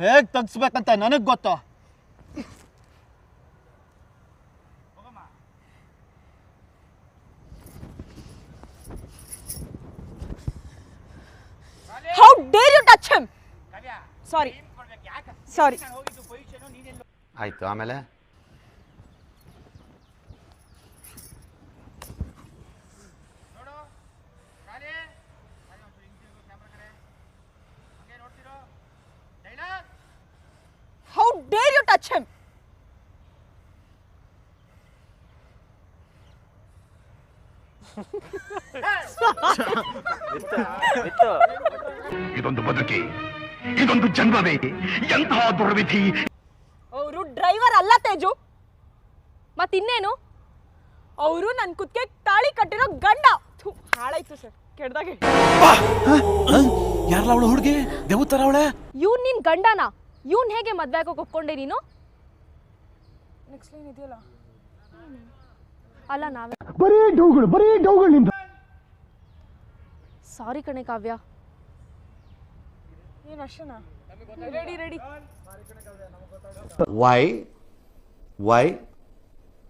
ಹೇಗೆ ತೆಗ್ಸ್ಬೇಕಂತ ನನಗೆ ಗೊತ್ತು. How dare you touch him? Sorry. ಆಯ್ತು, ಆಮೇಲೆ How dare you touch him? ಇದೊಂದು ಬದುಕಿ, ಇದೊಂದು ಜನ್ಮವೇ, ಎಂತಹ ದುರ್ವಿಧಿ. ಅವರು ಡ್ರೈವರ್ ಅಲ್ಲ ತೇಜು, ಮತ್ತಿನ್ನೇನು ಅವರು ನನ್ನ ಕುತ್ತಿಗೆ ತಾಳಿ ಕಟ್ಟಿರೋ ಗಂಡ. ಹಾಳಾಯ್ತು ಸರ್, ಕೆಡ್ದಾಗ. ಯಾರಲ್ಲ ಅವಳು ಹುಡುಗಿ? ದೇವತರ ಅವಳೆ? ಇವ್ನು ನಿನ್ ಗಂಡನ? ಇವ್ನು ಹೇಗೆ ಮದ್ವೆ ಆಗೋಕೆ ಒಪ್ಕೊಂಡೆ ನೀನು? ನೆಕ್ಸ್ಟ್ ಲೈನ್ ಇದೆಯಲ್ಲ. ಅಲ್ಲ ನಾವೇ ಬರೀ ಡೌಗಳು ನಿಂದ. ಸಾರಿ ಕಣೆ ಕಾವ್ಯ. ಏನು ಅಷ್ಟೇನಾ? Ready. Why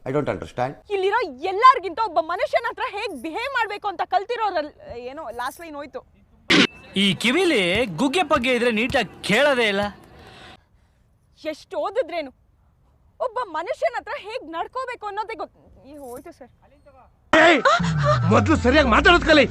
I don't understand. ಇಲ್ಲಿರೋ ಎಲ್ಲಾರ್ಗಿಂತ ಒಬ್ಬ ಮನುಷ್ಯನ ಹತ್ರ ಹೇಗ್ ಬಿಹೇವ್ ಮಾಡ್ಬೇಕು ಅಂತ ಕಲ್ತಿರೋರಲ್ಲ. ಏನೋ ಲಾಸ್ಟ್ ಲೈನ್ ಹೋಯ್ತು. ಈ ಕಿವಿಲಿ ಗುಗ್ಗೆ ಪಗ್ಗೆ ಇದ್ರೆ ನೀಟಾಗಿ ಕೇಳೋದೇ ಇಲ್ಲ. ಎಷ್ಟು ಓದಿದ್ರೇನು ಒಬ್ಬ ಮನುಷ್ಯನ ಹತ್ರ ಹೇಗ್ ನಡ್ಕೋಬೇಕು ಅನ್ನೋದೇ ಹೋಯ್ತು ಸರ್. ಮೊದಲು ಸರಿಯಾಗಿ ಮಾತಾಡೋದ್ ಕಲಿ.